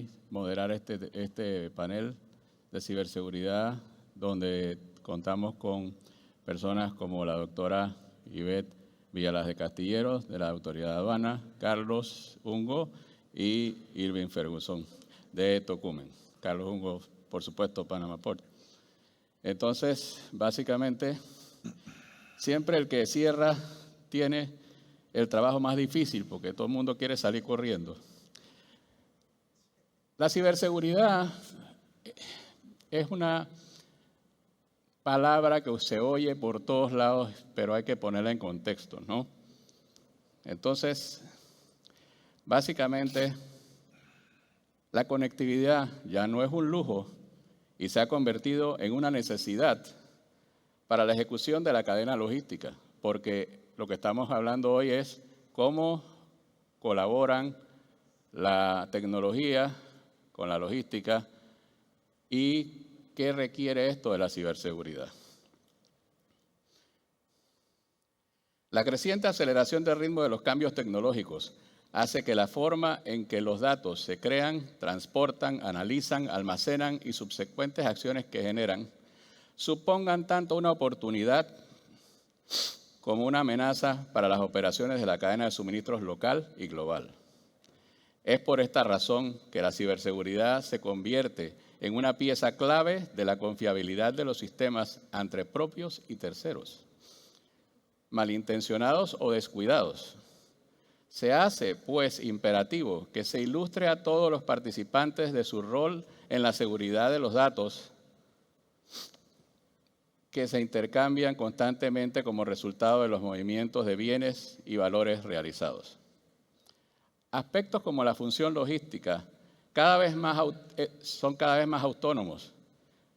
mí moderar este panel de ciberseguridad, donde contamos con personas como la doctora Ivette Villalas de Castilleros, de la Autoridad de Aduana, Carlos Ungo y Irving Ferguson, de Tocumen. Carlos Ungo, por supuesto, Panama Port. Entonces, básicamente, siempre el que cierra tiene el trabajo más difícil, porque todo el mundo quiere salir corriendo. La ciberseguridad es una palabra que se oye por todos lados, pero hay que ponerla en contexto, ¿no? Entonces, básicamente, la conectividad ya no es un lujo y se ha convertido en una necesidad para la ejecución de la cadena logística, porque lo que estamos hablando hoy es cómo colaboran la tecnología con la logística y qué requiere esto de la ciberseguridad. La creciente aceleración del ritmo de los cambios tecnológicos hace que la forma en que los datos se crean, transportan, analizan, almacenan y subsecuentes acciones que generan supongan tanto una oportunidad como una amenaza para las operaciones de la cadena de suministros local y global. Es por esta razón que la ciberseguridad se convierte en una pieza clave de la confiabilidad de los sistemas entre propios y terceros, malintencionados o descuidados. Se hace, pues, imperativo que se ilustre a todos los participantes de su rol en la seguridad de los datos que se intercambian constantemente como resultado de los movimientos de bienes y valores realizados. Aspectos como la función logística son cada vez más autónomos.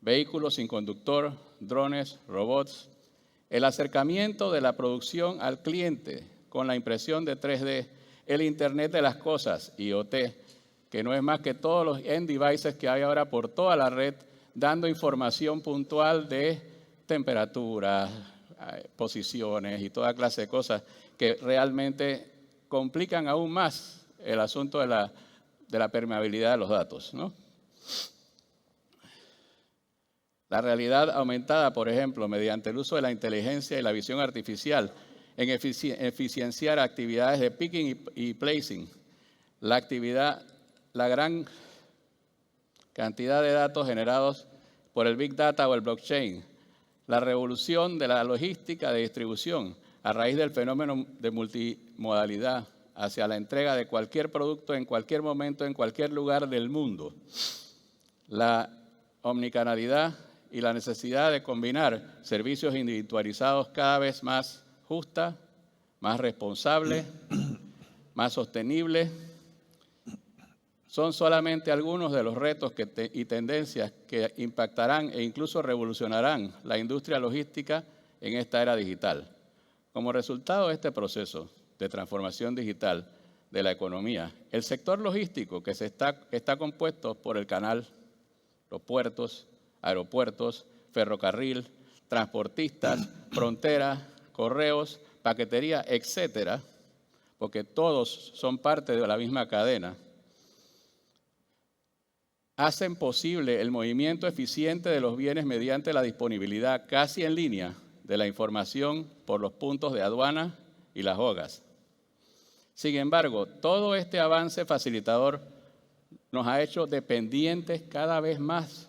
Vehículos sin conductor, drones, robots. El acercamiento de la producción al cliente con la impresión de 3D, el Internet de las cosas, IoT, que no es más que todos los end devices que hay ahora por toda la red, dando información puntual de temperaturas, posiciones y toda clase de cosas que realmente complican aún más el asunto de la permeabilidad de los datos, ¿no? La realidad aumentada, por ejemplo, mediante el uso de la inteligencia y la visión artificial en eficienciar actividades de picking y placing, la gran cantidad de datos generados por el Big Data o el blockchain, la revolución de la logística de distribución a raíz del fenómeno de multimodalidad hacia la entrega de cualquier producto en cualquier momento, en cualquier lugar del mundo, la omnicanalidad y la necesidad de combinar servicios individualizados cada vez más justa, más responsable, más sostenible, son solamente algunos de los retos y tendencias que impactarán e incluso revolucionarán la industria logística en esta era digital. Como resultado de este proceso de transformación digital de la economía, el sector logístico que está compuesto por el canal, los puertos, aeropuertos, ferrocarril, transportistas, fronteras, correos, paquetería, etcétera, porque todos son parte de la misma cadena, hacen posible el movimiento eficiente de los bienes mediante la disponibilidad casi en línea de la información por los puntos de aduana y las OGAs. Sin embargo, todo este avance facilitador nos ha hecho dependientes cada vez más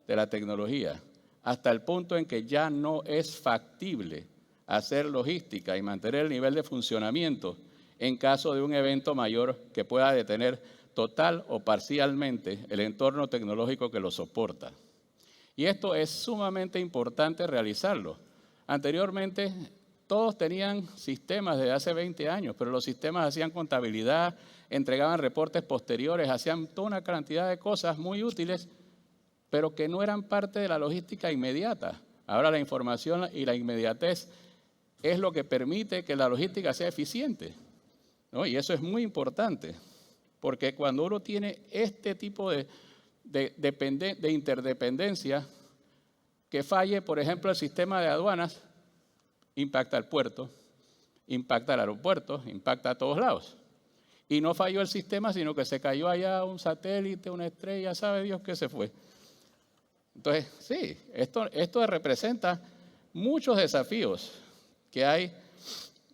de la tecnología, hasta el punto en que ya no es factible hacer logística y mantener el nivel de funcionamiento en caso de un evento mayor que pueda detener total o parcialmente el entorno tecnológico que lo soporta. Y esto es sumamente importante realizarlo. Anteriormente, todos tenían sistemas desde hace 20 años, pero los sistemas hacían contabilidad, entregaban reportes posteriores, hacían toda una cantidad de cosas muy útiles, pero que no eran parte de la logística inmediata. Ahora la información y la inmediatez es lo que permite que la logística sea eficiente, ¿no? Y eso es muy importante, porque cuando uno tiene este tipo de interdependencia, que falle, por ejemplo, el sistema de aduanas, impacta al puerto, impacta al aeropuerto, impacta a todos lados. Y no falló el sistema, sino que se cayó allá un satélite, una estrella, sabe Dios que se fue. Entonces, sí, esto representa muchos desafíos que hay,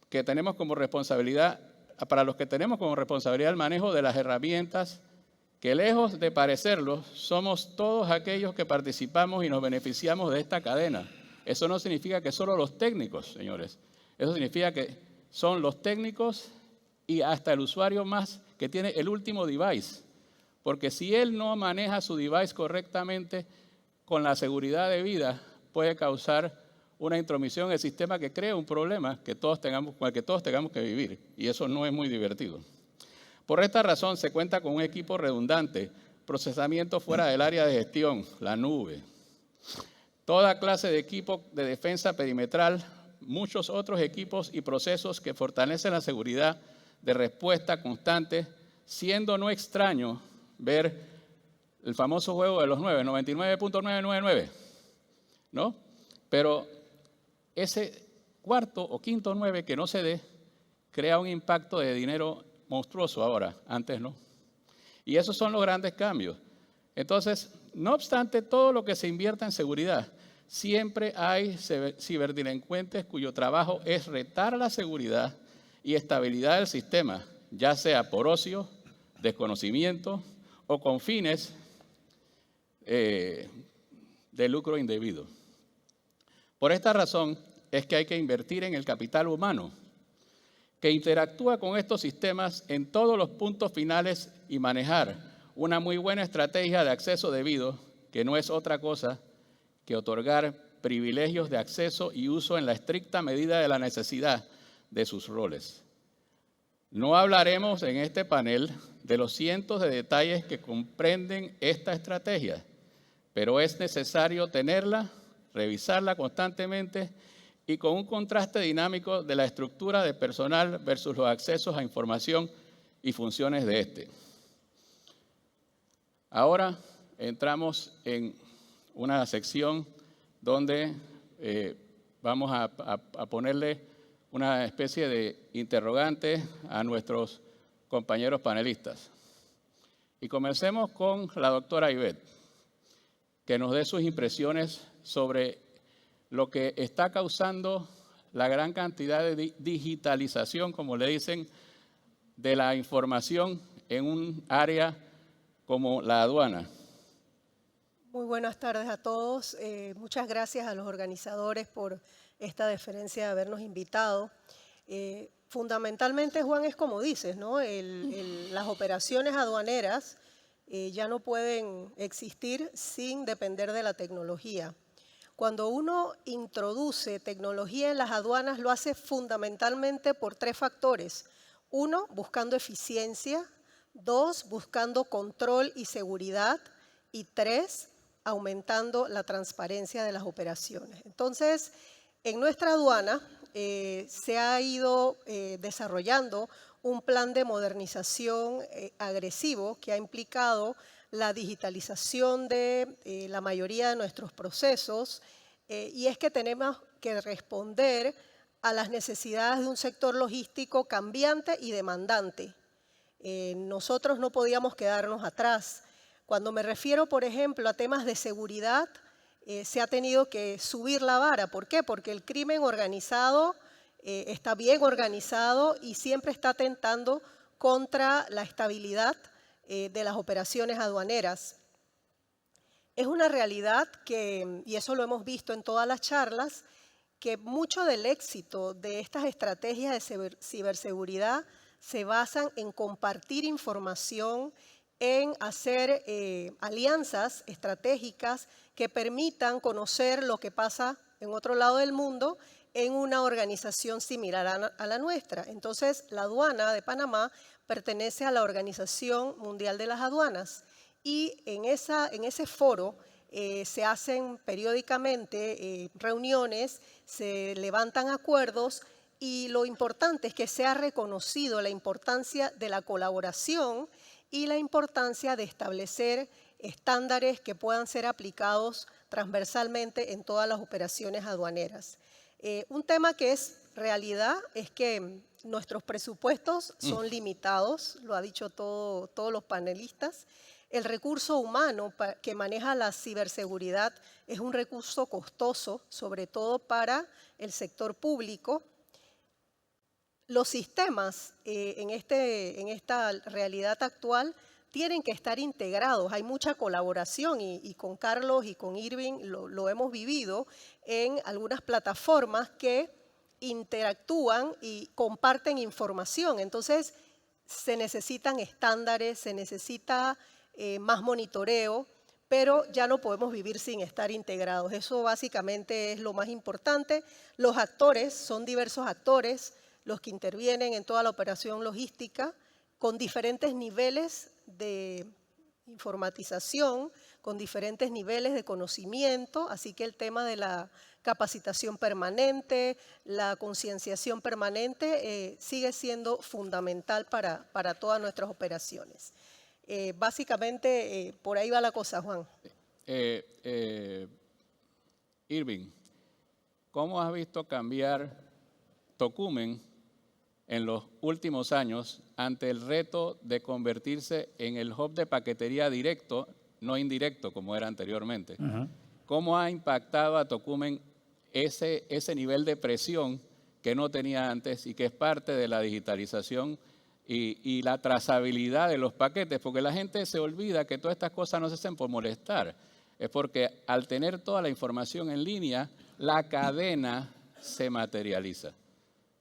que tenemos como responsabilidad, para los que tenemos como responsabilidad el manejo de las herramientas, que lejos de parecerlo, somos todos aquellos que participamos y nos beneficiamos de esta cadena. Eso no significa que solo los técnicos, señores. Eso significa que son los técnicos y hasta el usuario más que tiene el último device. Porque si él no maneja su device correctamente, con la seguridad debida, puede causar una intromisión en el sistema que crea un problema con el que todos tengamos que vivir. Y eso no es muy divertido. Por esta razón, se cuenta con un equipo redundante, procesamiento fuera del área de gestión, la nube, toda clase de equipo de defensa perimetral, muchos otros equipos y procesos que fortalecen la seguridad de respuesta constante, siendo no extraño ver el famoso juego de los 9, 99.999, ¿no? Pero ese cuarto o quinto 9 que no se dé, crea un impacto de dinero monstruoso ahora, antes no. Y esos son los grandes cambios. Entonces, no obstante todo lo que se invierta en seguridad, siempre hay ciberdelincuentes cuyo trabajo es retar la seguridad y estabilidad del sistema, ya sea por ocio, desconocimiento o con fines de lucro indebido. Por esta razón es que hay que invertir en el capital humano que interactúa con estos sistemas en todos los puntos finales y manejar una muy buena estrategia de acceso debido, que no es otra cosa que otorgar privilegios de acceso y uso en la estricta medida de la necesidad de sus roles. No hablaremos en este panel de los cientos de detalles que comprenden esta estrategia, pero es necesario tenerla, revisarla constantemente y con un contraste dinámico de la estructura de personal versus los accesos a información y funciones de este. Ahora entramos en una sección donde vamos a ponerle una especie de interrogante a nuestros compañeros panelistas. Y comencemos con la doctora Ivette, que nos dé sus impresiones sobre lo que está causando la gran cantidad de digitalización, como le dicen, de la información en un área como la aduana. Muy buenas tardes a todos. Muchas gracias a los organizadores por esta deferencia de habernos invitado. Fundamentalmente, Juan, es como dices, ¿no? Las operaciones aduaneras ya no pueden existir sin depender de la tecnología. Cuando uno introduce tecnología en las aduanas, lo hace fundamentalmente por tres factores. Uno, buscando eficiencia. Dos, buscando control y seguridad. Y tres, aumentando la transparencia de las operaciones. Entonces, en nuestra aduana se ha ido desarrollando un plan de modernización agresivo que ha implicado la digitalización de la mayoría de nuestros procesos y es que tenemos que responder a las necesidades de un sector logístico cambiante y demandante. Nosotros no podíamos quedarnos atrás. Cuando me refiero, por ejemplo, a temas de seguridad, se ha tenido que subir la vara. ¿Por qué? Porque el crimen organizado está bien organizado y siempre está atentando contra la estabilidad de las operaciones aduaneras. Es una realidad que, y eso lo hemos visto en todas las charlas, que mucho del éxito de estas estrategias de ciberseguridad se basan en compartir información, en hacer alianzas estratégicas que permitan conocer lo que pasa en otro lado del mundo en una organización similar a la nuestra. Entonces, la aduana de Panamá pertenece a la Organización Mundial de las Aduanas y en ese foro se hacen periódicamente reuniones, se levantan acuerdos y lo importante es que se ha reconocido la importancia de la colaboración y la importancia de establecer estándares que puedan ser aplicados transversalmente en todas las operaciones aduaneras. Un tema que es realidad es que nuestros presupuestos son limitados, lo ha dicho todos los panelistas. El recurso humano que maneja la ciberseguridad es un recurso costoso, sobre todo para el sector público. Los sistemas en esta realidad actual tienen que estar integrados. Hay mucha colaboración y con Carlos y con Irving lo hemos vivido en algunas plataformas que interactúan y comparten información. Entonces, se necesitan estándares, se necesita más monitoreo, pero ya no podemos vivir sin estar integrados. Eso básicamente es lo más importante. Los actores, son diversos actores los que intervienen en toda la operación logística, con diferentes niveles de informatización, con diferentes niveles de conocimiento, así que el tema de la capacitación permanente, la concienciación permanente sigue siendo fundamental para todas nuestras operaciones. Básicamente, por ahí va la cosa, Juan. Irving, ¿cómo has visto cambiar Tocumen en los últimos años ante el reto de convertirse en el hub de paquetería directo, no indirecto como era anteriormente? ¿Cómo ha impactado a Tocumen ese nivel de presión que no tenía antes y que es parte de la digitalización y la trazabilidad de los paquetes? Porque la gente se olvida que todas estas cosas no se hacen por molestar. Es porque al tener toda la información en línea, la cadena se materializa.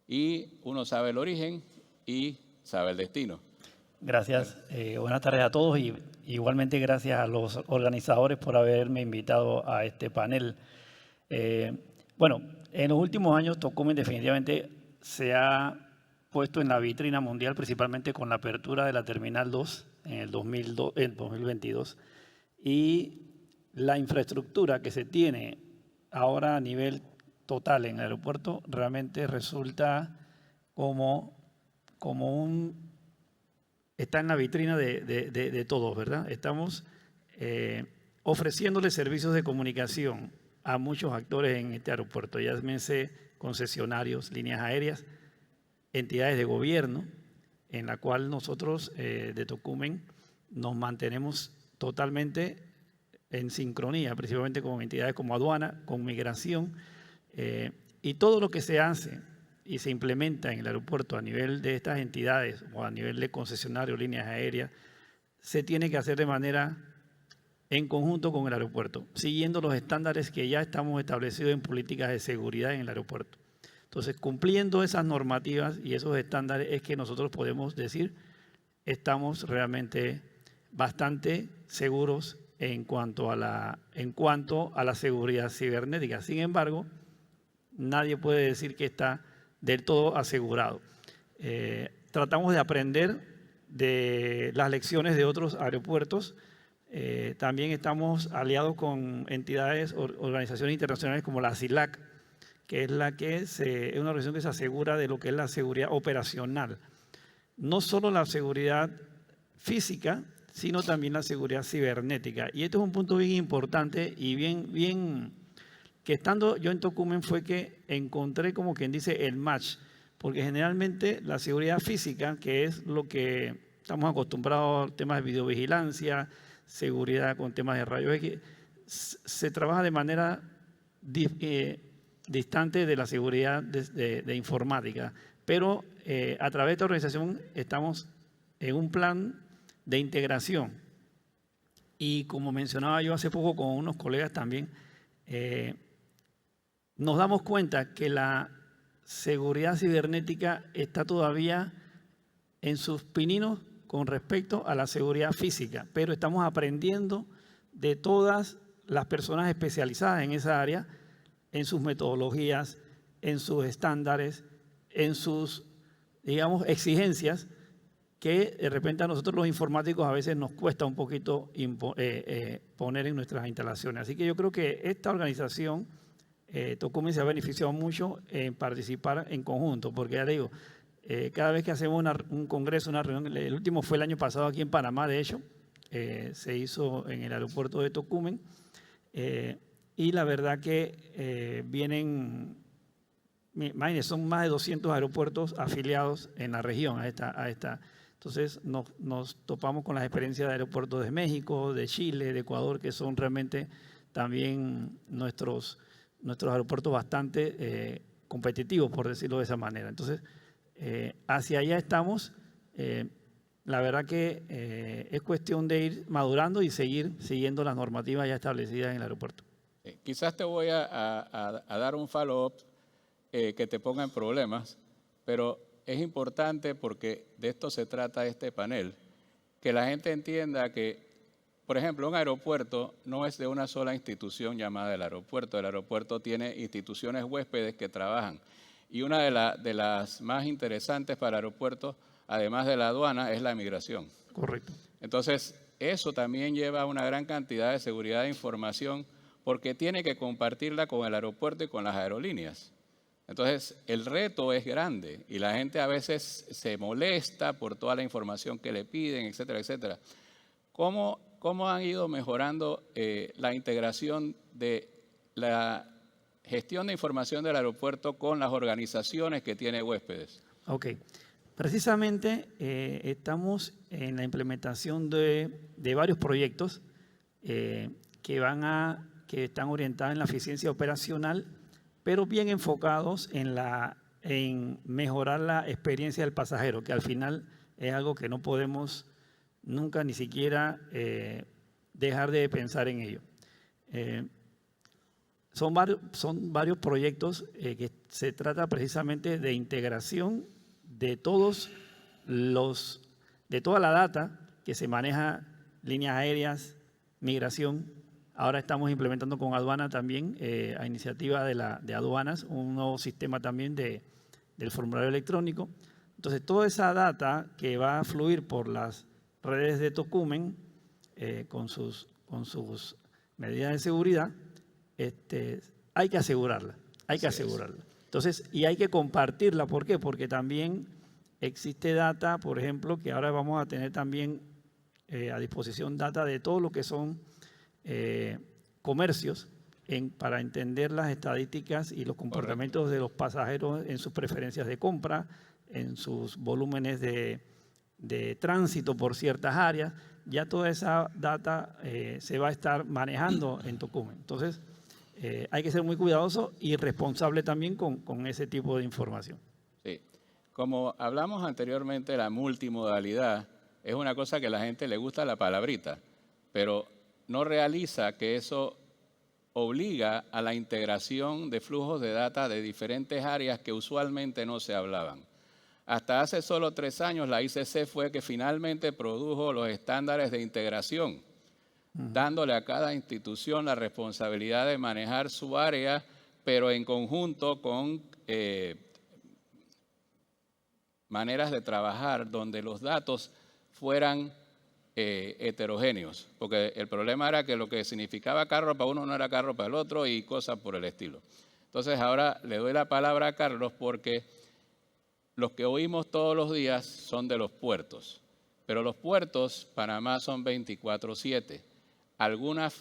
Y uno sabe el origen y sabe el destino. Gracias. Buenas tardes a todos y igualmente gracias a los organizadores por haberme invitado a este panel. Bueno, en los últimos años Tocumen definitivamente se ha puesto en la vitrina mundial, principalmente con la apertura de la Terminal 2 en el 2022. Y la infraestructura que se tiene ahora a nivel total en el aeropuerto realmente resulta está en la vitrina de todos, ¿verdad? Estamos ofreciéndole servicios de comunicación a muchos actores en este aeropuerto, ya llámense concesionarios, líneas aéreas, entidades de gobierno, en la cual nosotros de Tocumen nos mantenemos totalmente en sincronía, principalmente con entidades como aduana, con migración, y todo lo que se hace y se implementa en el aeropuerto a nivel de estas entidades o a nivel de concesionarios, líneas aéreas, se tiene que hacer de manera en conjunto con el aeropuerto, siguiendo los estándares que ya estamos establecidos en políticas de seguridad en el aeropuerto. Entonces, cumpliendo esas normativas y esos estándares es que nosotros podemos decir estamos realmente bastante seguros en cuanto a la seguridad cibernética. Sin embargo, nadie puede decir que está del todo asegurado. Tratamos de aprender de las lecciones de otros aeropuertos. También estamos aliados con entidades, organizaciones internacionales como la CILAC, que es una organización que se asegura de lo que es la seguridad operacional. No solo la seguridad física, sino también la seguridad cibernética. Y este es un punto bien importante y bien que estando yo en Tocumen fue que encontré, como quien dice, el match, porque generalmente la seguridad física, que es lo que estamos acostumbrados a temas de videovigilancia, seguridad con temas de rayos X, se trabaja de manera distante de la seguridad de informática, pero a través de esta organización estamos en un plan de integración y como mencionaba yo hace poco con unos colegas también, nos damos cuenta que la seguridad cibernética está todavía en sus pininos con respecto a la seguridad física, pero estamos aprendiendo de todas las personas especializadas en esa área, en sus metodologías, en sus estándares, en sus, digamos, exigencias, que de repente a nosotros los informáticos a veces nos cuesta un poquito poner en nuestras instalaciones. Así que yo creo que esta organización, Tocumen, se ha beneficiado mucho en participar en conjunto, porque ya le digo, cada vez que hacemos un congreso, una reunión, el último fue el año pasado aquí en Panamá, de hecho, se hizo en el aeropuerto de Tocumen, y la verdad que vienen imagínense, son más de 200 aeropuertos afiliados en la región a esta. Entonces nos topamos con las experiencias de aeropuertos de México, de Chile, de Ecuador, que son realmente también nuestros aeropuertos bastante competitivos, por decirlo de esa manera. Entonces, hacia allá estamos. La verdad que es cuestión de ir madurando y seguir siguiendo las normativas ya establecidas en el aeropuerto. Quizás te voy a dar un follow-up que te ponga en problemas, pero es importante porque de esto se trata este panel, que la gente entienda que, por ejemplo, un aeropuerto no es de una sola institución llamada el aeropuerto. El aeropuerto tiene instituciones huéspedes que trabajan. Y una de las más interesantes para el aeropuerto, además de la aduana, es la migración. Correcto. Entonces, eso también lleva una gran cantidad de seguridad de información porque tiene que compartirla con el aeropuerto y con las aerolíneas. Entonces, el reto es grande y la gente a veces se molesta por toda la información que le piden, etcétera, etcétera. ¿Cómo han ido mejorando la integración de la gestión de información del aeropuerto con las organizaciones que tiene huéspedes? Ok. Precisamente estamos en la implementación de varios proyectos que están orientados en la eficiencia operacional, pero bien enfocados en mejorar la experiencia del pasajero, que al final es algo que no podemos nunca ni siquiera dejar de pensar en ello. Son varios proyectos que se trata precisamente de integración de toda la data que se maneja, líneas aéreas, migración. Ahora estamos implementando con aduana también, a iniciativa de aduanas, un nuevo sistema también del formulario electrónico. Entonces, toda esa data que va a fluir por las redes de Tocumen, con sus medidas de seguridad, hay que asegurarla, Entonces, y hay que compartirla. ¿Por qué? Porque también existe data, por ejemplo, que ahora vamos a tener también a disposición data de todo lo que son comercios para entender las estadísticas y los comportamientos de los pasajeros en sus preferencias de compra, en sus volúmenes de tránsito por ciertas áreas. Ya toda esa data se va a estar manejando en Tocumen. Entonces, hay que ser muy cuidadoso y responsable también con ese tipo de información. Sí. Como hablamos anteriormente, la multimodalidad es una cosa que a la gente le gusta la palabrita, pero no realiza que eso obliga a la integración de flujos de data de diferentes áreas que usualmente no se hablaban. Hasta hace solo 3 años la ICC fue que finalmente produjo los estándares de integración, dándole a cada institución la responsabilidad de manejar su área, pero en conjunto con maneras de trabajar donde los datos fueran heterogéneos, porque el problema era que lo que significaba carro para uno no era carro para el otro y cosas por el estilo. Entonces ahora le doy la palabra a Carlos porque los que oímos todos los días son de los puertos, pero los puertos, Panamá, son 24/7. Algunas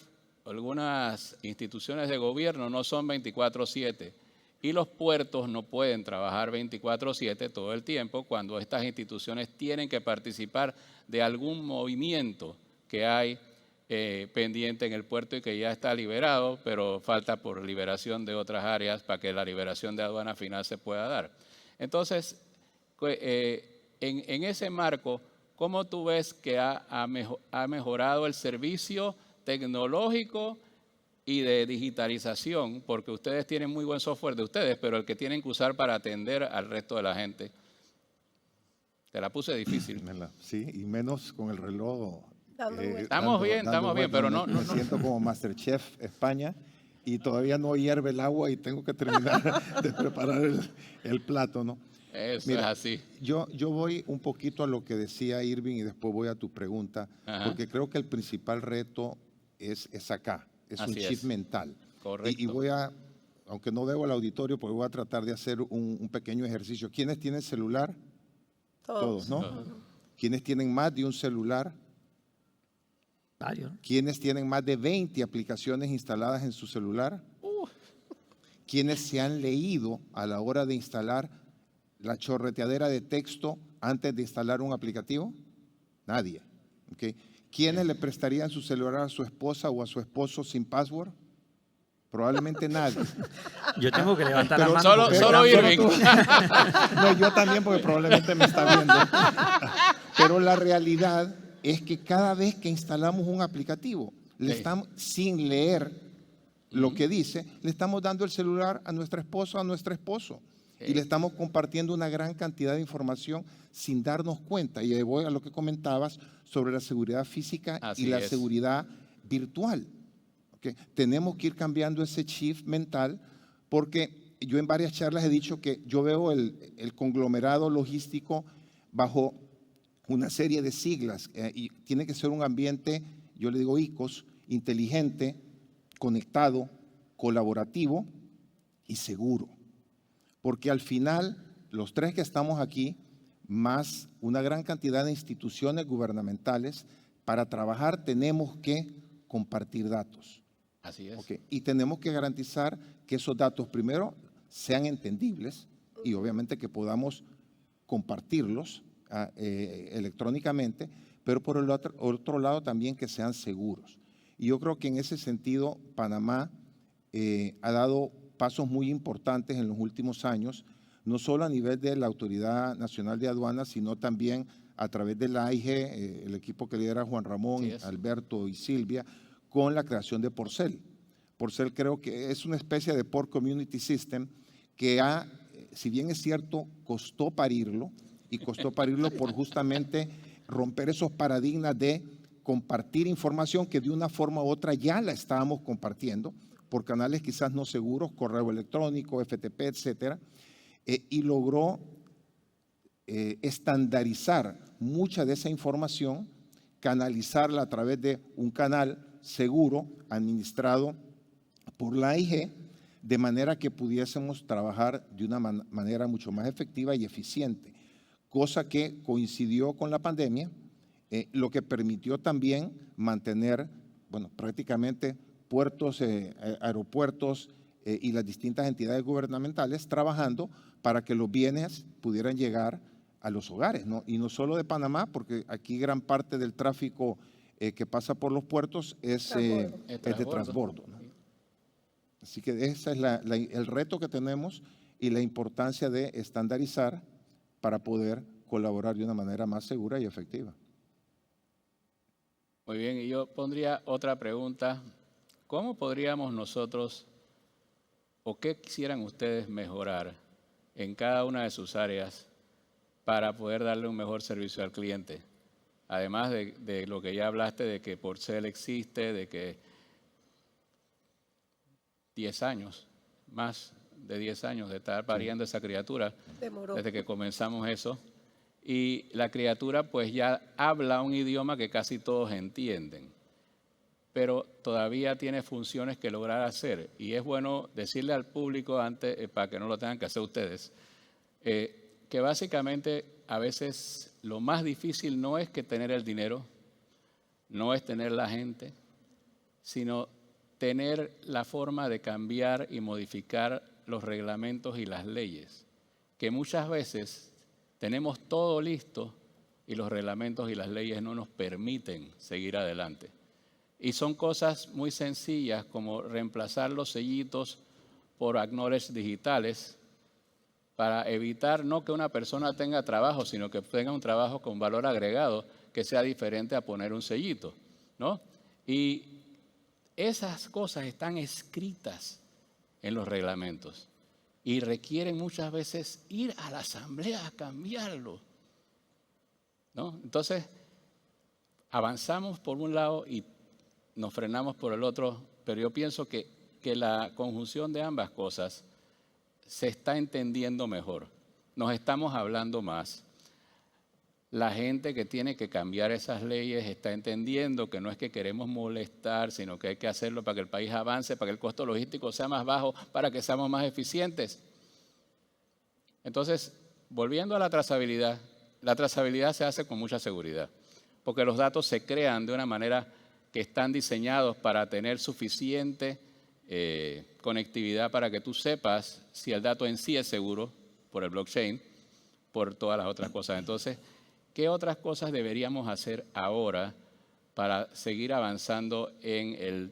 instituciones de gobierno no son 24/7 y los puertos no pueden trabajar 24/7 todo el tiempo cuando estas instituciones tienen que participar de algún movimiento que hay pendiente en el puerto y que ya está liberado, pero falta por liberación de otras áreas para que la liberación de aduana final se pueda dar. Entonces, en ese marco, ¿cómo tú ves que ha mejorado el servicio tecnológico y de digitalización? Porque ustedes tienen muy buen software de ustedes, pero el que tienen que usar para atender al resto de la gente. Te la puse difícil. Sí, y menos con el reloj. Estamos bien, pero no. Me siento como Masterchef España y todavía no hierve el agua y tengo que terminar de preparar el plato, ¿no? Eso Mira, es así. Yo voy un poquito a lo que decía Irving y después voy a tu pregunta, porque creo que el principal reto es acá, es Así un chip es. mental. Correcto. Y voy a, aunque no debo al auditorio, pues voy a tratar de hacer un pequeño ejercicio. ¿Quiénes tienen celular? Todos, ¿no? ¿Quiénes tienen más de un celular? Varios. ¿Quiénes tienen más de 20 aplicaciones instaladas en su celular? ¿Quiénes se han leído a la hora de instalar la chorreteadera de texto antes de instalar un aplicativo? Nadie. ¿Okay? ¿Quiénes le prestarían su celular a su esposa o a su esposo sin password? Probablemente nadie. Yo tengo que levantar la Pero mano. Solo Irving. No, yo también, porque probablemente me está viendo. Pero la realidad es que cada vez que instalamos un aplicativo, le estamos, sin leer lo que dice, le estamos dando el celular a nuestra esposa o a nuestro esposo. Y le estamos compartiendo una gran cantidad de información sin darnos cuenta. Y ahí voy a lo que comentabas sobre la seguridad física y la seguridad virtual. ¿Okay? Tenemos que ir cambiando ese shift mental, porque yo en varias charlas he dicho que yo veo el conglomerado logístico bajo una serie de siglas y tiene que ser un ambiente, yo le digo ICOS, inteligente, conectado, colaborativo y seguro. Porque al final, los tres que estamos aquí, más una gran cantidad de instituciones gubernamentales, para trabajar tenemos que compartir datos. Así es. ¿Okay? Y tenemos que garantizar que esos datos primero sean entendibles y obviamente que podamos compartirlos electrónicamente, pero por el otro lado también que sean seguros. Y yo creo que en ese sentido Panamá ha dado pasos muy importantes en los últimos años, no solo a nivel de la Autoridad Nacional de Aduanas, sino también a través de la AIG, el equipo que lidera Juan Ramón, Alberto y Silvia, con la creación de Porcel. Porcel creo que es una especie de Port Community System que si bien es cierto, costó parirlo, y costó parirlo por justamente romper esos paradigmas de compartir información que de una forma u otra ya la estábamos compartiendo, por canales quizás no seguros, correo electrónico, FTP, etcétera, y logró estandarizar mucha de esa información, canalizarla a través de un canal seguro, administrado por la AIG, de manera que pudiésemos trabajar de una manera mucho más efectiva y eficiente, cosa que coincidió con la pandemia, lo que permitió también mantener, bueno, prácticamente puertos, aeropuertos y las distintas entidades gubernamentales trabajando para que los bienes pudieran llegar a los hogares, ¿no? Y no solo de Panamá, porque aquí gran parte del tráfico que pasa por los puertos es de transbordo, ¿no? Así que ese es el reto que tenemos y la importancia de estandarizar para poder colaborar de una manera más segura y efectiva. Muy bien, y yo pondría otra pregunta. ¿Cómo podríamos nosotros, o qué quisieran ustedes mejorar en cada una de sus áreas para poder darle un mejor servicio al cliente? Además de lo que ya hablaste, de que Porcel existe, de que 10 años, más de 10 años de estar pariendo esa criatura, desde que comenzamos eso. Y la criatura pues ya habla un idioma que casi todos entienden, pero todavía tiene funciones que lograr hacer. Y es bueno decirle al público antes, para que no lo tengan que hacer ustedes, que básicamente a veces lo más difícil no es que tener el dinero, no es tener la gente, sino tener la forma de cambiar y modificar los reglamentos y las leyes, que muchas veces tenemos todo listo y los reglamentos y las leyes no nos permiten seguir adelante. Y son cosas muy sencillas como reemplazar los sellitos por acknowledge digitales para evitar no que una persona tenga trabajo, sino que tenga un trabajo con valor agregado que sea diferente a poner un sellito, ¿no? Y esas cosas están escritas en los reglamentos y requieren muchas veces ir a la asamblea a cambiarlo, ¿no? Entonces, avanzamos por un lado y nos frenamos por el otro, pero yo pienso que la conjunción de ambas cosas se está entendiendo mejor, nos estamos hablando más. La gente que tiene que cambiar esas leyes está entendiendo que no es que queremos molestar, sino que hay que hacerlo para que el país avance, para que el costo logístico sea más bajo, para que seamos más eficientes. Entonces, volviendo a la trazabilidad se hace con mucha seguridad, porque los datos se crean de una manera que están diseñados para tener suficiente conectividad para que tú sepas si el dato en sí es seguro por el blockchain, por todas las otras cosas. Entonces, ¿qué otras cosas deberíamos hacer ahora para seguir avanzando en el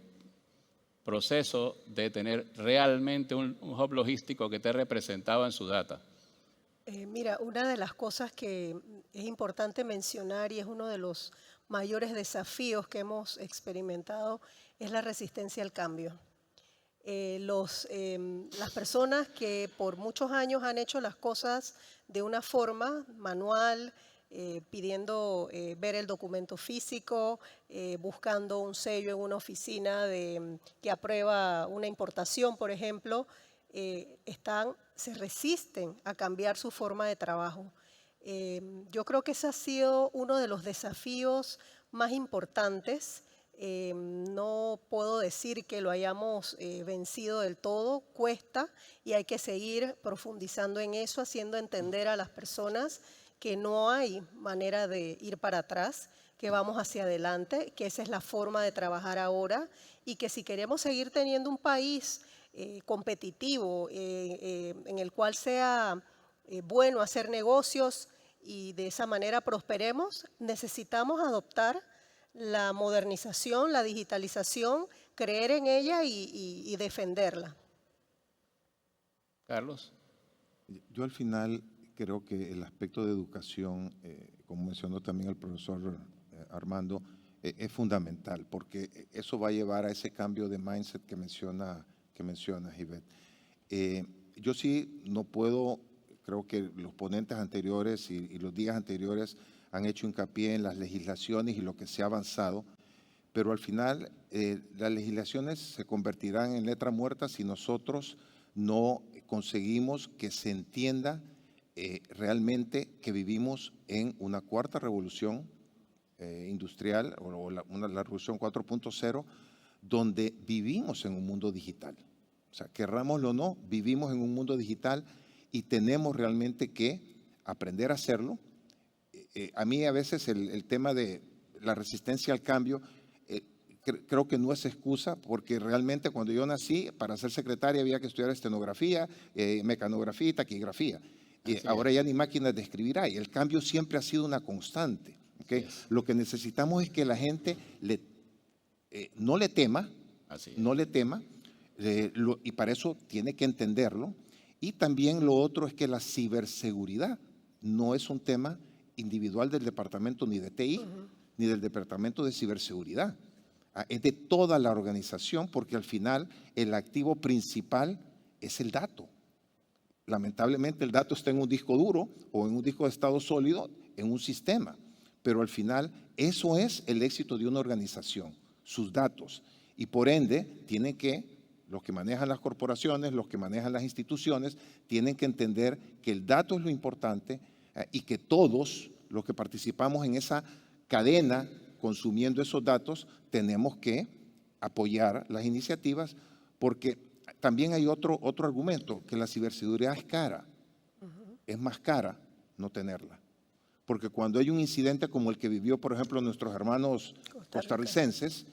proceso de tener realmente un hub logístico que esté representado en su data? Mira, una de las cosas que es importante mencionar y es uno de los mayores desafíos que hemos experimentado es la resistencia al cambio. Las personas que por muchos años han hecho las cosas de una forma manual, pidiendo ver el documento físico, buscando un sello en una oficina que aprueba una importación, por ejemplo, se resisten a cambiar su forma de trabajo. Yo creo que ese ha sido uno de los desafíos más importantes. No puedo decir que lo hayamos vencido del todo, cuesta y hay que seguir profundizando en eso, haciendo entender a las personas que no hay manera de ir para atrás, que vamos hacia adelante, que esa es la forma de trabajar ahora y que si queremos seguir teniendo un país competitivo en el cual sea bueno hacer negocios y de esa manera prosperemos, necesitamos adoptar la modernización, la digitalización, creer en ella y defenderla. Carlos. Yo al final creo que el aspecto de educación, como mencionó también el profesor Armando, es fundamental porque eso va a llevar a ese cambio de mindset que menciona Ivette. Yo sí no puedo, creo que los ponentes anteriores y los días anteriores han hecho hincapié en las legislaciones y lo que se ha avanzado, pero al final las legislaciones se convertirán en letra muerta si nosotros no conseguimos que se entienda realmente que vivimos en una cuarta revolución industrial o la revolución 4.0, donde vivimos en un mundo digital. O sea, querrámoslo o no, vivimos en un mundo digital y tenemos realmente que aprender a hacerlo. A mí a veces el tema de la resistencia al cambio creo que no es excusa, porque realmente cuando yo nací, para ser secretaria había que estudiar estenografía, mecanografía y taquigrafía. Ahora ya ni máquinas de escribir hay. El cambio siempre ha sido una constante. ¿Okay? Lo que necesitamos es que la gente no le tema, y para eso tiene que entenderlo. Y también lo otro es que la ciberseguridad no es un tema individual del departamento ni de TI, ni del departamento de ciberseguridad. Es de toda la organización, porque al final el activo principal es el dato. Lamentablemente el dato está en un disco duro o en un disco de estado sólido, en un sistema. Pero al final eso es el éxito de una organización, sus datos. Y por ende tienen que, los que manejan las corporaciones, los que manejan las instituciones, tienen que entender que el dato es lo importante y que todos los que participamos en esa cadena consumiendo esos datos tenemos que apoyar las iniciativas, porque también hay otro argumento, que la ciberseguridad es cara. Es más cara no tenerla. Porque cuando hay un incidente como el que vivió, por ejemplo, nuestros hermanos costarricenses,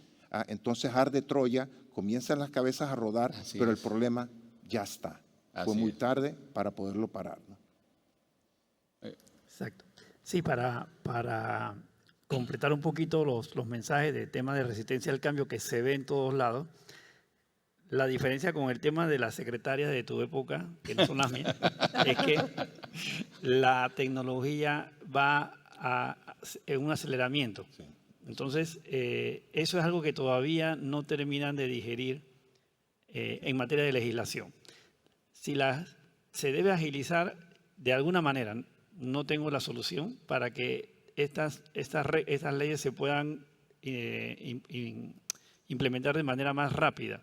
entonces arde Troya, comienzan las cabezas a rodar, pero el problema ya está. Fue muy tarde para poderlo parar, ¿no? Exacto. Sí, para completar un poquito los mensajes del tema de resistencia al cambio que se ve en todos lados, la diferencia con el tema de las secretarias de tu época, que no son las mías, es que la tecnología va en un aceleramiento. Sí. Entonces, eso es algo que todavía no terminan de digerir en materia de legislación. Se debe agilizar de alguna manera. No tengo la solución para que estas leyes se puedan implementar de manera más rápida.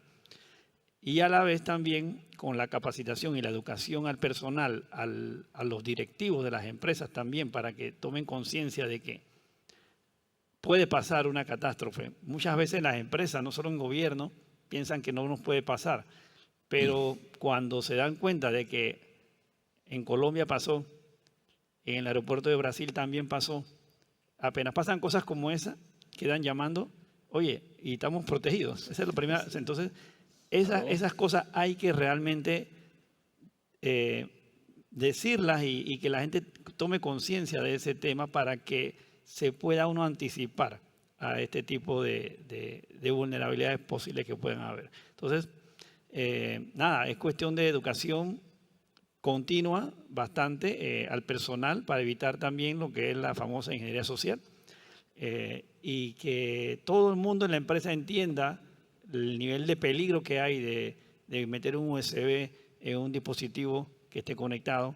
Y a la vez también con la capacitación y la educación al personal, a los directivos de las empresas también, para que tomen conciencia de que puede pasar una catástrofe. Muchas veces las empresas, no solo en gobierno, piensan que no nos puede pasar, pero cuando se dan cuenta de que en Colombia pasó, en el aeropuerto de Brasil también pasó, apenas pasan cosas como esa, quedan llamando, oye, y estamos protegidos. Esa es la primera. Entonces, esas cosas hay que realmente decirlas y que la gente tome conciencia de ese tema para que se pueda uno anticipar a este tipo de vulnerabilidades posibles que puedan haber. Entonces, nada, es cuestión de educación continua bastante al personal para evitar también lo que es la famosa ingeniería social y que todo el mundo en la empresa entienda el nivel de peligro que hay de meter un USB en un dispositivo que esté conectado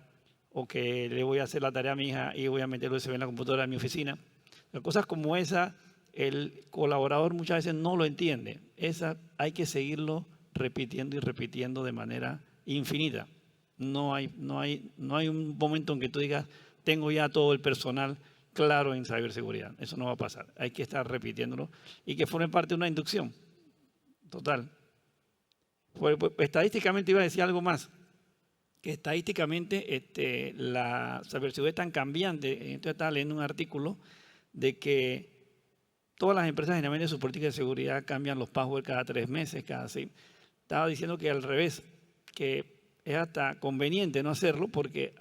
o que le voy a hacer la tarea a mi hija y voy a meter el USB en la computadora de mi oficina. Cosas como esa, el colaborador muchas veces no lo entiende. Esa hay que seguirlo repitiendo y repitiendo de manera infinita. No hay un momento en que tú digas, tengo ya todo el personal claro en ciberseguridad. Eso no va a pasar. Hay que estar repitiéndolo y que forme parte de una inducción. Total. Pues, estadísticamente iba a decir algo más. Que estadísticamente la ciberseguridad es tan cambiante. Entonces estaba leyendo un artículo de que todas las empresas generalmente su política de seguridad cambian los passwords cada 3 meses, cada 6. Estaba diciendo que al revés, que es hasta conveniente no hacerlo porque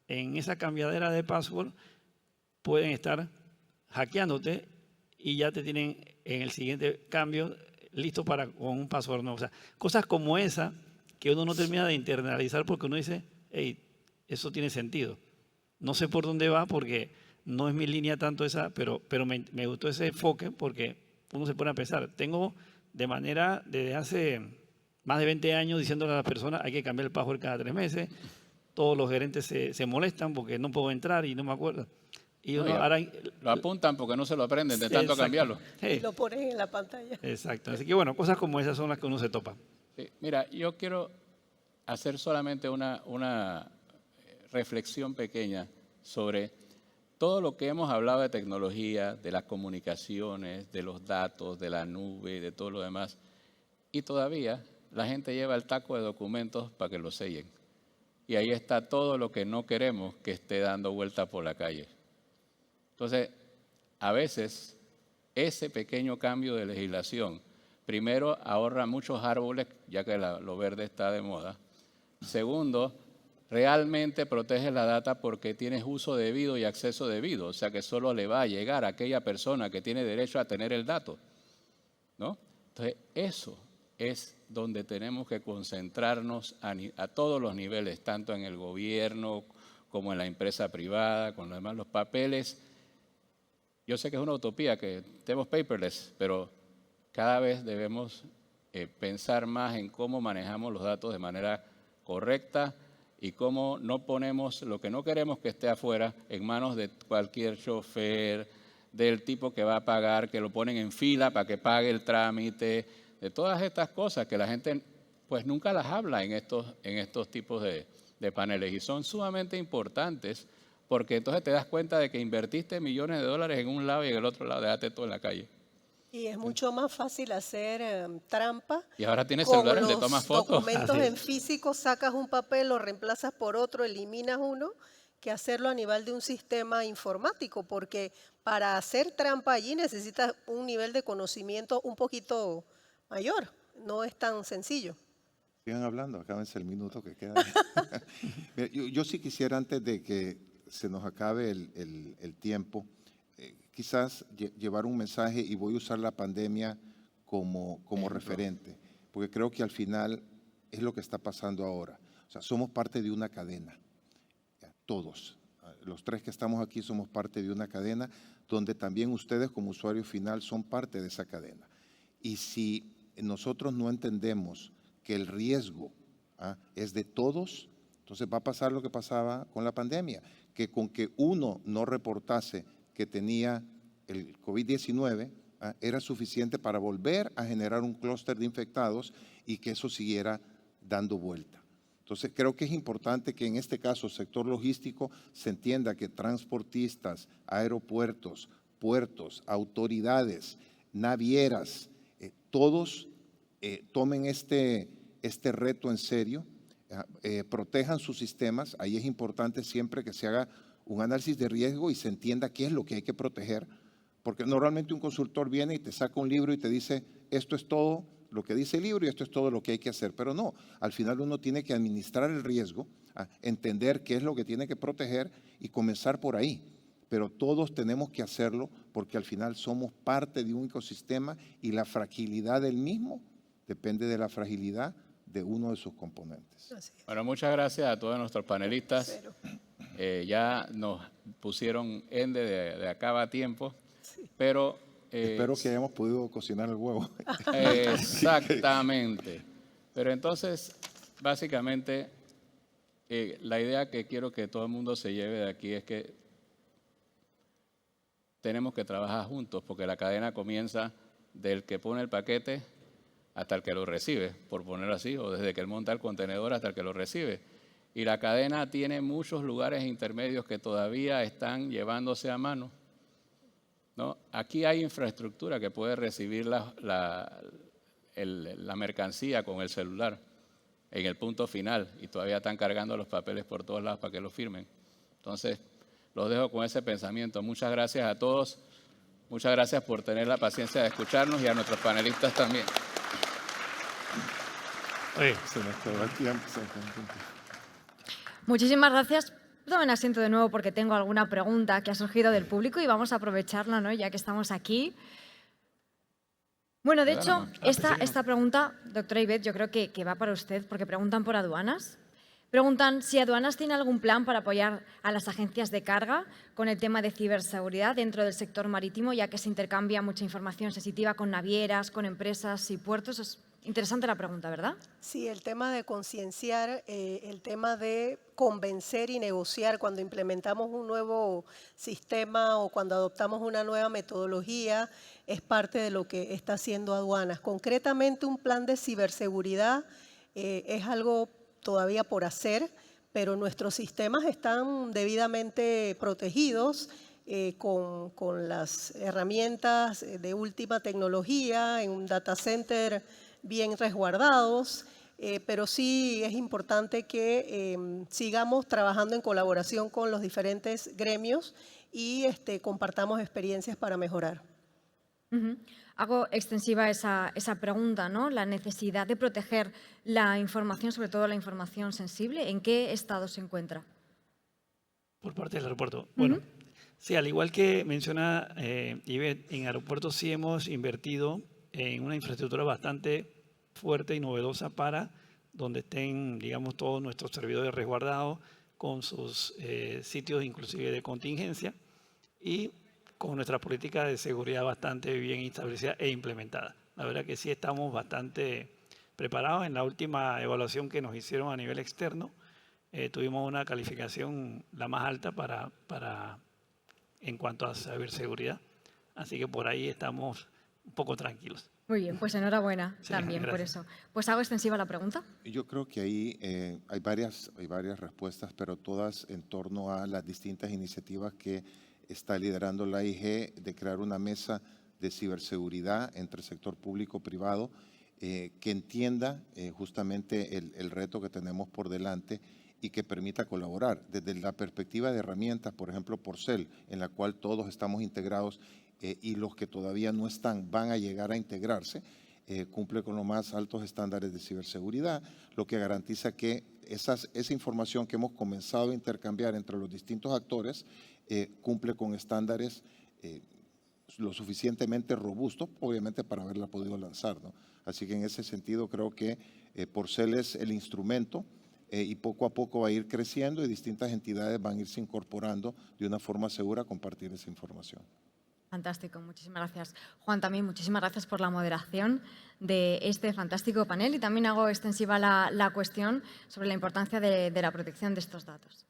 en esa cambiadera de password pueden estar hackeándote y ya te tienen en el siguiente cambio listo con un password nuevo. O sea, cosas como esa que uno no termina de internalizar porque uno dice, hey, eso tiene sentido. No sé por dónde va porque no es mi línea tanto esa, pero me gustó ese enfoque porque uno se pone a pensar. Tengo desde hace más de 20 años diciéndole a las personas hay que cambiar el password cada 3 meses. Todos los gerentes se molestan porque no puedo entrar y no me acuerdo. Y uno, ahora, lo apuntan porque no se lo aprenden de tanto cambiarlo. Sí. Lo ponen en la pantalla. Exacto. Así que bueno, cosas como esas son las que uno se topa. Sí. Mira, yo quiero hacer solamente una reflexión pequeña sobre todo lo que hemos hablado de tecnología, de las comunicaciones, de los datos, de la nube, de todo lo demás. Y todavía la gente lleva el taco de documentos para que lo sellen. Y ahí está todo lo que no queremos que esté dando vuelta por la calle. Entonces, a veces, ese pequeño cambio de legislación, primero, ahorra muchos árboles, ya que lo verde está de moda. Segundo, realmente protege la data porque tienes uso debido y acceso debido. O sea, que solo le va a llegar a aquella persona que tiene derecho a tener el dato, ¿no? Entonces, eso es donde tenemos que concentrarnos a todos los niveles, tanto en el gobierno como en la empresa privada, con los demás, los papeles. Yo sé que es una utopía que tenemos paperless, pero cada vez debemos pensar más en cómo manejamos los datos de manera correcta y cómo no ponemos lo que no queremos que esté afuera en manos de cualquier chofer, del tipo que va a pagar, que lo ponen en fila para que pague el trámite, de todas estas cosas que la gente pues nunca las habla en estos tipos de paneles y son sumamente importantes porque entonces te das cuenta de que invertiste millones de dólares en un lado y en el otro lado dejaste todo en la calle. Y es mucho más fácil hacer trampa. Y ahora tienes con celulares, le los tomas fotos. documentos en físico, sacas un papel, lo reemplazas por otro, eliminas uno, que hacerlo a nivel de un sistema informático, porque para hacer trampa allí necesitas un nivel de conocimiento un poquito mayor, no es tan sencillo. Sigan hablando, acábense el minuto que queda. Mira, yo sí quisiera, antes de que se nos acabe el tiempo, quizás llevar un mensaje y voy a usar la pandemia como referente, porque creo que al final es lo que está pasando ahora. O sea, somos parte de una cadena, todos. Los 3 que estamos aquí somos parte de una cadena donde también ustedes como usuario final son parte de esa cadena. Y si nosotros no entendemos que el riesgo es de todos, entonces va a pasar lo que pasaba con la pandemia, que con que uno no reportase que tenía el COVID-19 era suficiente para volver a generar un clúster de infectados y que eso siguiera dando vuelta. Entonces creo que es importante que en este caso, sector logístico, se entienda que transportistas, aeropuertos, puertos, autoridades, navieras, todos tomen este reto en serio, protejan sus sistemas. Ahí es importante siempre que se haga un análisis de riesgo y se entienda qué es lo que hay que proteger, porque normalmente un consultor viene y te saca un libro y te dice, esto es todo lo que dice el libro y esto es todo lo que hay que hacer. Pero no, al final uno tiene que administrar el riesgo, entender qué es lo que tiene que proteger y comenzar por ahí. Pero todos tenemos que hacerlo porque al final somos parte de un ecosistema y la fragilidad del mismo depende de la fragilidad de uno de sus componentes. Así es. Bueno, muchas gracias a todos nuestros panelistas. Cero. Ya nos pusieron ende de acá a tiempo, pero... Espero que hayamos podido cocinar el huevo. Exactamente. Pero entonces, básicamente, la idea que quiero que todo el mundo se lleve de aquí es que tenemos que trabajar juntos, porque la cadena comienza del que pone el paquete hasta el que lo recibe, por ponerlo así, o desde que él monta el contenedor hasta el que lo recibe. Y la cadena tiene muchos lugares intermedios que todavía están llevándose a mano, ¿no? Aquí hay infraestructura que puede recibir la mercancía con el celular en el punto final y todavía están cargando los papeles por todos lados para que lo firmen. Entonces, los dejo con ese pensamiento. Muchas gracias a todos. Muchas gracias por tener la paciencia de escucharnos y a nuestros panelistas también. Oye, Se nos acabó el tiempo. Muchísimas gracias. Tomen asiento de nuevo porque tengo alguna pregunta que ha surgido del público y vamos a aprovecharla, ¿no? Ya que estamos aquí. Bueno, de hecho, esta pregunta, doctora Ivette, yo creo que va para usted porque preguntan por aduanas. Preguntan si aduanas tiene algún plan para apoyar a las agencias de carga con el tema de ciberseguridad dentro del sector marítimo, ya que se intercambia mucha información sensitiva con navieras, con empresas y puertos. Es interesante la pregunta, ¿verdad? Sí, el tema de concienciar, el tema de convencer y negociar cuando implementamos un nuevo sistema o cuando adoptamos una nueva metodología es parte de lo que está haciendo aduanas. Concretamente, un plan de ciberseguridad es algo todavía por hacer, pero nuestros sistemas están debidamente protegidos con las herramientas de última tecnología, en un data center bien resguardados, pero sí es importante que sigamos trabajando en colaboración con los diferentes gremios y compartamos experiencias para mejorar. Hago extensiva esa pregunta, ¿no? La necesidad de proteger la información, sobre todo la información sensible. ¿En qué estado se encuentra? por parte del aeropuerto. Bueno, sí, al igual que menciona Ivette, en aeropuertos sí hemos invertido en una infraestructura bastante fuerte y novedosa para donde estén, digamos, todos nuestros servidores resguardados con sus sitios inclusive de contingencia y con nuestra política de seguridad bastante bien establecida e implementada. La verdad que sí estamos bastante preparados. En la última evaluación que nos hicieron a nivel externo, tuvimos una calificación la más alta en cuanto a ciberseguridad. Así que por ahí estamos un poco tranquilos. Muy bien, pues enhorabuena Sí, también por gracias. eso. Pues hago extensiva la pregunta. Yo creo que ahí hay varias respuestas, pero todas en torno a las distintas iniciativas que está liderando la AIG de crear una mesa de ciberseguridad entre el sector público y privado que entienda justamente el reto que tenemos por delante y que permita colaborar desde la perspectiva de herramientas, por ejemplo, Porcel, en la cual todos estamos integrados y los que todavía no están van a llegar a integrarse, cumple con los más altos estándares de ciberseguridad, lo que garantiza que esa información que hemos comenzado a intercambiar entre los distintos actores cumple con estándares lo suficientemente robustos, obviamente para haberla podido lanzar, ¿no? Así que en ese sentido creo que Porcel es el instrumento y poco a poco va a ir creciendo y distintas entidades van a irse incorporando de una forma segura a compartir esa información. Fantástico, muchísimas gracias. Juan, también muchísimas gracias por la moderación de este fantástico panel y también hago extensiva la cuestión sobre la importancia de la protección de estos datos.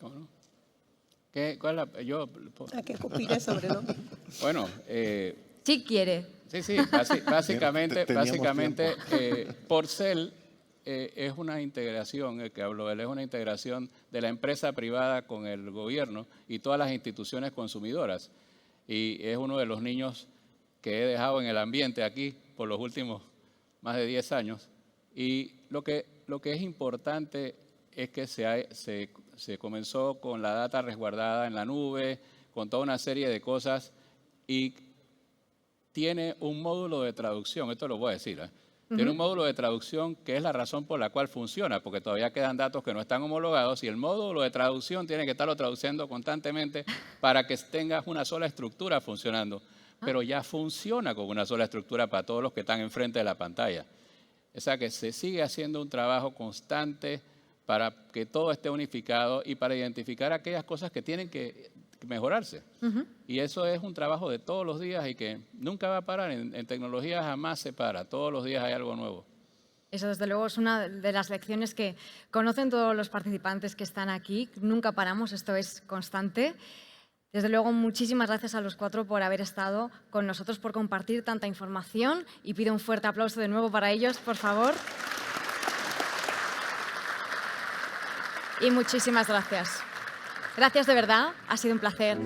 ¿Cómo no? ¿Cuál es la, yo, ¿A qué opine sobre lo? bueno, Si quiere. sí, básicamente Teníamos Porcel es una integración, el que habló él, es una integración de la empresa privada con el gobierno y todas las instituciones consumidoras. Y es uno de los niños que he dejado en el ambiente aquí por los últimos más de 10 años. Y lo que es importante es que se comenzó con la data resguardada en la nube, con toda una serie de cosas y tiene un módulo de traducción, esto lo voy a decir, tiene un módulo de traducción que es la razón por la cual funciona, porque todavía quedan datos que no están homologados y el módulo de traducción tiene que estarlo traduciendo constantemente para que tengas una sola estructura funcionando. Pero ya funciona con una sola estructura para todos los que están enfrente de la pantalla. O sea que se sigue haciendo un trabajo constante para que todo esté unificado y para identificar aquellas cosas que tienen que mejorarse. Y eso es un trabajo de todos los días y que nunca va a parar. En tecnología jamás se para. Todos los días hay algo nuevo. Eso, desde luego, es una de las lecciones que conocen todos los participantes que están aquí. Nunca paramos, esto es constante. Desde luego, muchísimas gracias a los 4 por haber estado con nosotros, por compartir tanta información y pido un fuerte aplauso de nuevo para ellos, por favor. Y muchísimas gracias. Gracias de verdad, ha sido un placer.